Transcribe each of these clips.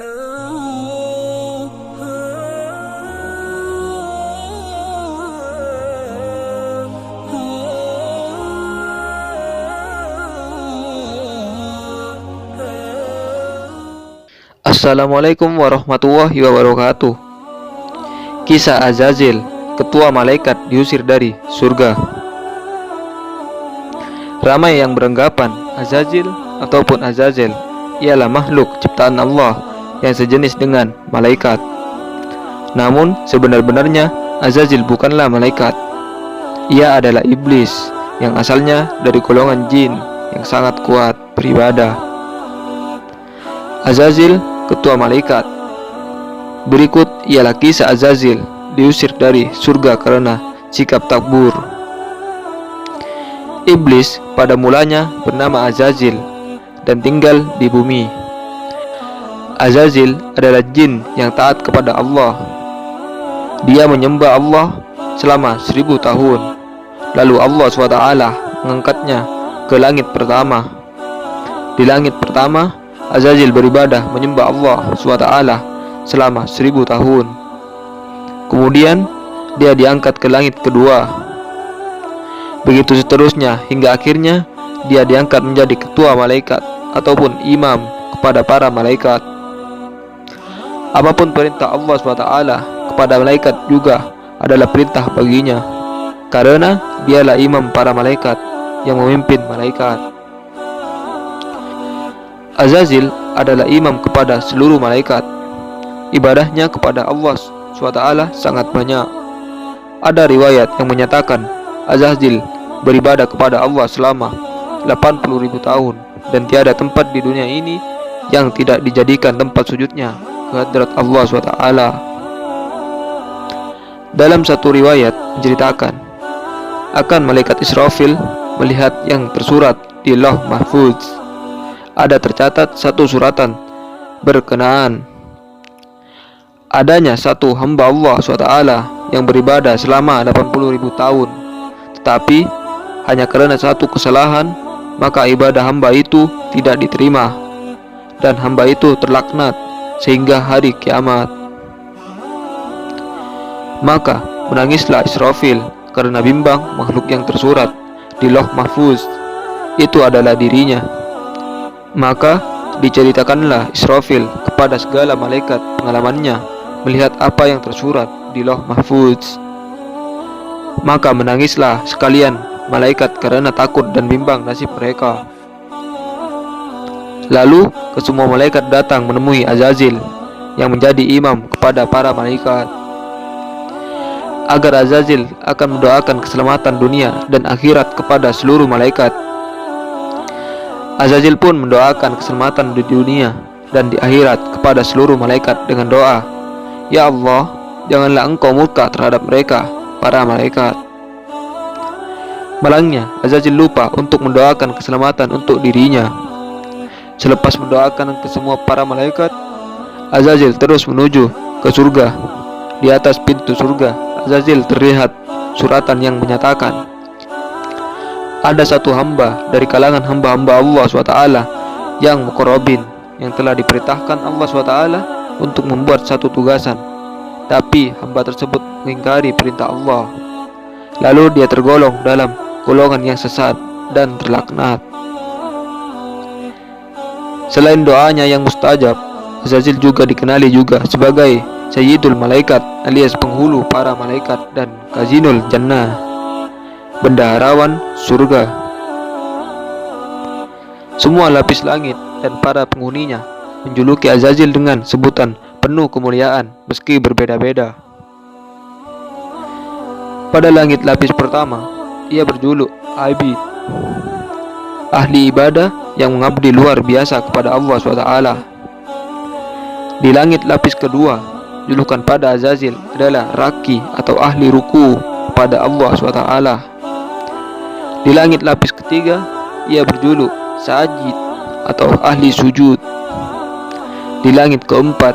Assalamualaikum warahmatullahi wabarakatuh. Kisah Azazil, ketua malaikat diusir dari surga. Ramai yang beranggapan Azazil ataupun Azazel ialah makhluk ciptaan Allah yang sejenis dengan malaikat. Namun sebenar-benarnya Azazil bukanlah malaikat. Ia adalah iblis yang asalnya dari golongan jin yang sangat kuat beribadah. Azazil, ketua malaikat. Berikut ialah kisah Azazil diusir dari surga karena sikap takbur. Iblis pada mulanya bernama Azazil dan tinggal di bumi. Azazil adalah jin yang taat kepada Allah. Dia menyembah Allah selama 1000 tahun. Lalu Allah SWT mengangkatnya ke langit pertama. Di langit pertama, Azazil beribadah menyembah Allah SWT selama 1000 tahun. Kemudian dia diangkat ke langit kedua. Begitu seterusnya hingga akhirnya dia diangkat menjadi ketua malaikat ataupun imam kepada para malaikat. Apapun perintah Allah SWT kepada malaikat juga adalah perintah baginya, karena dialah imam para malaikat yang memimpin malaikat. Azazil adalah imam kepada seluruh malaikat. Ibadahnya kepada Allah SWT sangat banyak. Ada riwayat yang menyatakan Azazil beribadah kepada Allah selama 80.000 tahun dan tiada tempat di dunia ini yang tidak dijadikan tempat sujudnya ke hadrat Allah SWT. Dalam satu riwayat menceritakan akan malaikat Israfil melihat yang tersurat di Lauh Mahfuz. Ada tercatat satu suratan berkenaan adanya satu hamba Allah SWT yang beribadah selama 80.000 tahun, tetapi hanya karena satu kesalahan maka ibadah hamba itu tidak diterima dan hamba itu terlaknat sehingga hari kiamat. Maka menangislah Israfil karena bimbang makhluk yang tersurat di Lauh Mahfuz itu adalah dirinya. Maka diceritakanlah Israfil kepada segala malaikat pengalamannya melihat apa yang tersurat di Lauh Mahfuz. Maka menangislah sekalian malaikat karena takut dan bimbang nasib mereka. Lalu kesemua malaikat datang menemui Azazil yang menjadi imam kepada para malaikat, agar Azazil akan mendoakan keselamatan dunia dan akhirat kepada seluruh malaikat. Azazil pun mendoakan keselamatan di dunia dan di akhirat kepada seluruh malaikat dengan doa, "Ya Allah, janganlah Engkau murka terhadap mereka, para malaikat." Malangnya, Azazil lupa untuk mendoakan keselamatan untuk dirinya. Selepas mendoakan ke semua para malaikat, Azazil terus menuju ke surga. Di atas pintu surga, Azazil terlihat suratan yang menyatakan ada satu hamba dari kalangan hamba-hamba Allah SWT yang muqarrabin yang telah diperintahkan Allah SWT untuk membuat satu tugasan, tapi hamba tersebut mengingkari perintah Allah. Lalu dia tergolong dalam golongan yang sesat dan terlaknat. Selain doanya yang mustajab, Azazil juga dikenali juga sebagai Sayyidul Malaikat alias penghulu para malaikat dan Kazinul Jannah, bendaharawan surga. Semua lapis langit dan para penghuninya menjuluki Azazil dengan sebutan penuh kemuliaan meski berbeda-beda. Pada langit lapis pertama, ia berjuluk Abid, ahli ibadah yang mengabdi luar biasa kepada Allah SWT. Di langit lapis kedua, julukan pada Azazil adalah Raki atau ahli ruku pada Allah SWT. Di langit lapis ketiga, ia berjuluk Sajid atau ahli sujud. Di langit keempat,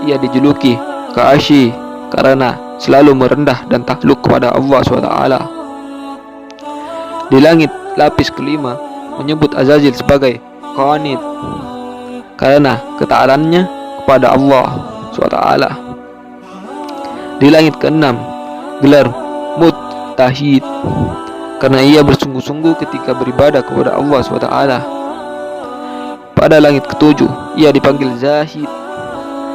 ia dijuluki Ka'ashi karena selalu merendah dan takluk kepada Allah SWT. Di langit lapis kelima, menyebut Azazil sebagai Qanit karena ketaatannya kepada Allah SWT. Di langit keenam, gelar Mujtahid, karena ia bersungguh-sungguh ketika beribadah kepada Allah SWT. Pada langit ketujuh, ia dipanggil Zahid,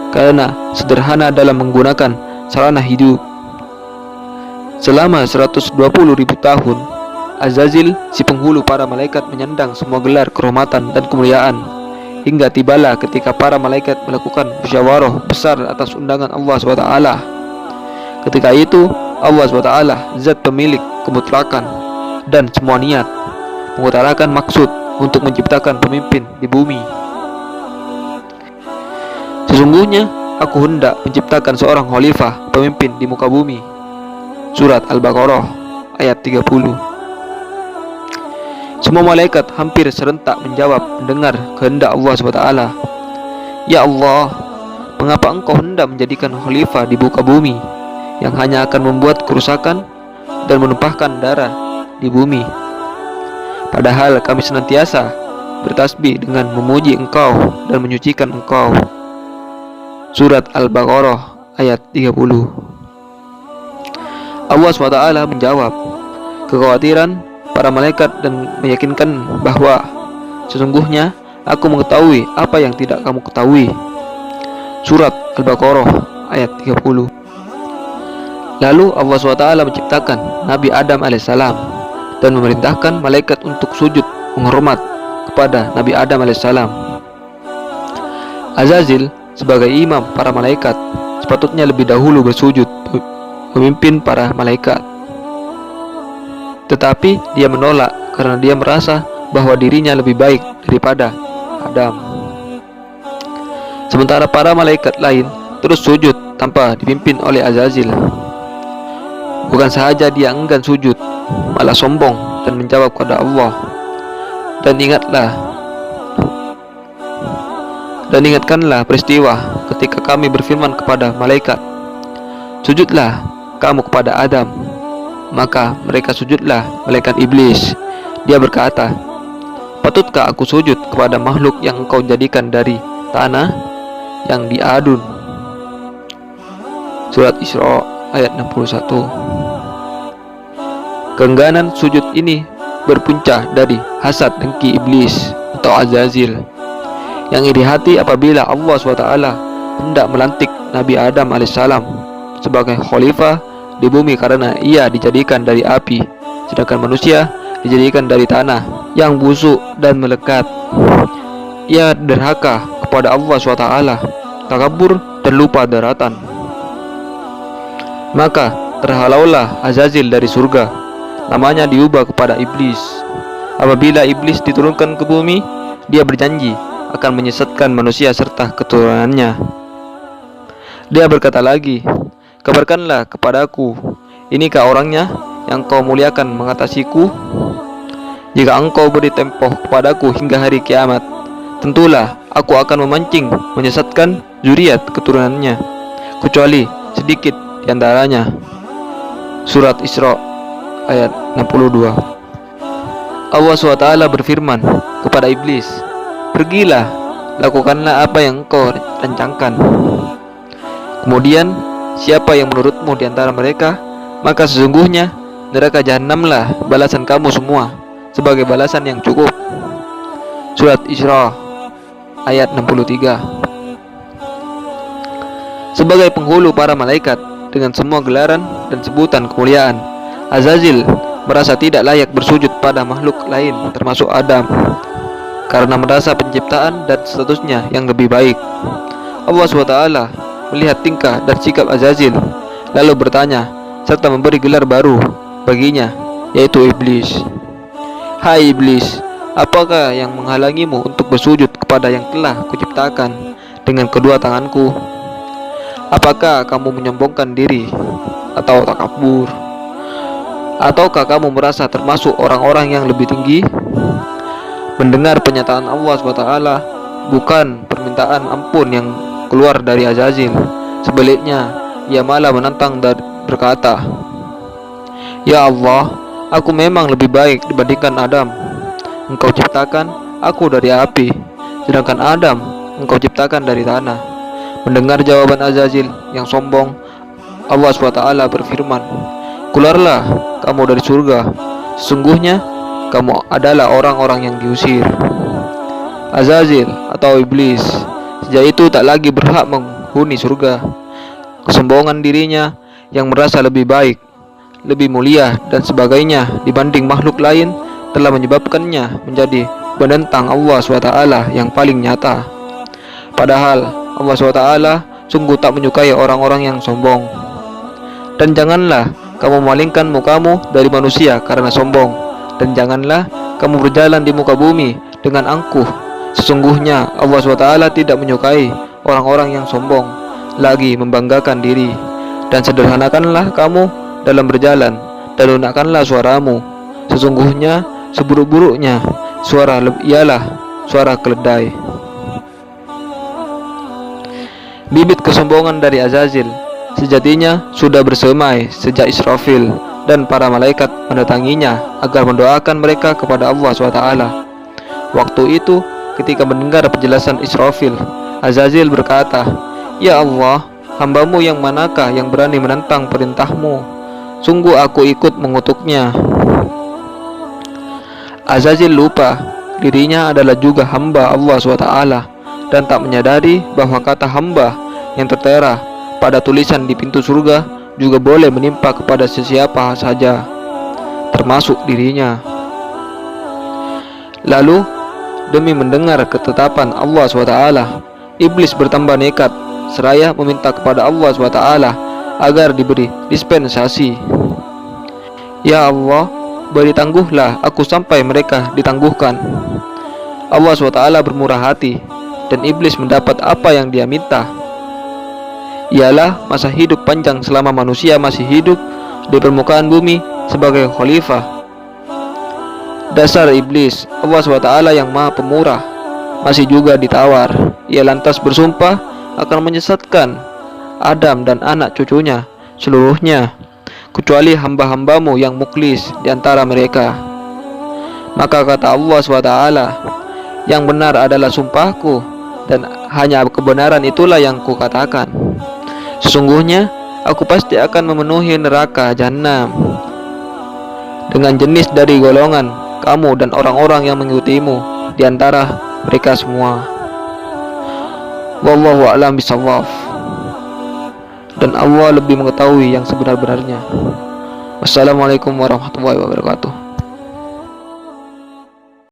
karena sederhana dalam menggunakan sarana hidup. Selama 120.000 tahun, Azazil, si penghulu para malaikat, menyandang semua gelar kehormatan dan kemuliaan, hingga tibalah ketika para malaikat melakukan musyawarah besar atas undangan Allah SWT. Ketika itu Allah SWT, zat pemilik kemutlakan dan semua niat, mengutarakan maksud untuk menciptakan pemimpin di bumi. Sesungguhnya aku hendak menciptakan seorang khalifah pemimpin di muka bumi. Surat Al-Baqarah ayat 30. Semua malaikat hampir serentak menjawab mendengar kehendak Allah SWT. Ya Allah, mengapa engkau hendak menjadikan khalifah di muka bumi yang hanya akan membuat kerusakan dan menumpahkan darah di bumi? Padahal kami senantiasa bertasbih dengan memuji engkau dan menyucikan engkau. Surat Al-Baqarah ayat 30. Allah SWT menjawab kekhawatiran para malaikat dan meyakinkan bahwa sesungguhnya aku mengetahui apa yang tidak kamu ketahui. Surat Al-Baqarah ayat 30. Lalu Allah SWT menciptakan Nabi Adam alaihissalam dan memerintahkan malaikat untuk sujud menghormat kepada Nabi Adam alaihissalam. Azazil sebagai imam para malaikat sepatutnya lebih dahulu bersujud memimpin para malaikat. Tetapi dia menolak karena dia merasa bahwa dirinya lebih baik daripada Adam. Sementara para malaikat lain terus sujud tanpa dipimpin oleh Azazil. Bukan sahaja dia enggan sujud, malah sombong dan menjawab kepada Allah. Dan ingatkanlah peristiwa ketika kami berfirman kepada malaikat, sujudlah kamu kepada Adam. Maka mereka sujudlah, malaikat iblis. Dia berkata, patutkah aku sujud kepada makhluk yang engkau jadikan dari tanah yang diadun? Surat Isra ayat 61. Keengganan sujud ini berpunca dari hasad dengki iblis atau Azazil, yang iri hati apabila Allah SWT hendak melantik Nabi Adam alaihissalam sebagai khalifah di bumi karena ia dijadikan dari api, sedangkan manusia dijadikan dari tanah yang busuk dan melekat. Ia derhaka kepada Allah SWT, takabur dan lupa daratan. Maka terhalaulah Azazil dari surga, namanya diubah kepada iblis. Apabila iblis diturunkan ke bumi, dia berjanji akan menyesatkan manusia serta keturunannya. Dia berkata lagi, kabarkanlah kepadaku, inikah orangnya yang kau muliakan mengatasiku? Jika engkau beri tempoh kepadaku hingga hari kiamat, tentulah aku akan memancing menyesatkan zuriat keturunannya, kecuali sedikit di antaranya. Surat Isra ayat 62. Allah SWT berfirman kepada iblis, pergilah, lakukanlah apa yang engkau rancangkan. Kemudian siapa yang menurutmu di antara mereka, maka sesungguhnya neraka jahanamlah balasan kamu semua, sebagai balasan yang cukup. Surat Isra ayat 63. Sebagai penghulu para malaikat dengan semua gelaran dan sebutan kemuliaan, Azazil merasa tidak layak bersujud pada makhluk lain termasuk Adam, karena merasa penciptaan dan statusnya yang lebih baik. Allah SWT melihat tingkah dan sikap Azazil, lalu bertanya serta memberi gelar baru baginya, yaitu iblis. Hai iblis, apakah yang menghalangimu untuk bersujud kepada yang telah kuciptakan dengan kedua tanganku? Apakah kamu menyombongkan diri atau takabur? Ataukah kamu merasa termasuk orang-orang yang lebih tinggi? Mendengar pernyataan Allah SWT, bukan permintaan ampun yang keluar dari Azazil. Sebaliknya, ia malah menantang dan berkata, ya Allah, aku memang lebih baik dibandingkan Adam. Engkau ciptakan aku dari api, sedangkan Adam engkau ciptakan dari tanah. Mendengar jawaban Azazil yang sombong, Allah SWT berfirman, "Keluarlah kamu dari surga. Sesungguhnya kamu adalah orang-orang yang diusir." Azazil atau iblis sejak itu tak lagi berhak menghuni surga. Kesombongan dirinya yang merasa lebih baik, lebih mulia dan sebagainya dibanding makhluk lain telah menyebabkannya menjadi penentang Allah SWT yang paling nyata. Padahal Allah SWT sungguh tak menyukai orang-orang yang sombong. Dan janganlah kamu memalingkan mukamu dari manusia karena sombong, dan janganlah kamu berjalan di muka bumi dengan angkuh. Sesungguhnya Allah SWT tidak menyukai orang-orang yang sombong lagi membanggakan diri. Dan sederhanakanlah kamu dalam berjalan, dan lunakkanlah suaramu. Sesungguhnya seburuk-buruknya suara ialah suara keledai. Bibit kesombongan dari Azazil sejatinya sudah bersemai sejak Israfil dan para malaikat mendatanginya agar mendoakan mereka kepada Allah SWT. Waktu itu, ketika mendengar penjelasan Israfil, Azazil berkata, "Ya Allah, hamba-Mu yang manakah yang berani menentang perintah-Mu? Sungguh aku ikut mengutuknya." Azazil lupa dirinya adalah juga hamba Allah SWT dan tak menyadari bahwa kata hamba yang tertera pada tulisan di pintu surga juga boleh menimpa kepada sesiapa saja, termasuk dirinya. Lalu, demi mendengar ketetapan Allah SWT, iblis bertambah nekat seraya meminta kepada Allah SWT agar diberi dispensasi. "Ya Allah, beri tangguhlah aku sampai mereka ditangguhkan." Allah SWT bermurah hati, dan iblis mendapat apa yang dia minta, ialah masa hidup panjang selama manusia masih hidup di permukaan bumi sebagai khalifah. Dasar iblis, Allah SWT yang maha pemurah masih juga ditawar. Ia lantas bersumpah akan menyesatkan Adam dan anak cucunya seluruhnya, kecuali hamba-hambamu yang muklis di antara mereka. Maka kata Allah SWT, "Yang benar adalah sumpahku, dan hanya kebenaran itulah yang kukatakan. Sesungguhnya aku pasti akan memenuhi neraka Jahannam dengan jenis dari golongan kamu dan orang-orang yang mengikutimu di antara mereka semua." Wallahu a'lam bishawab. Dan Allah lebih mengetahui yang sebenar-benarnya. Wassalamualaikum warahmatullahi wabarakatuh.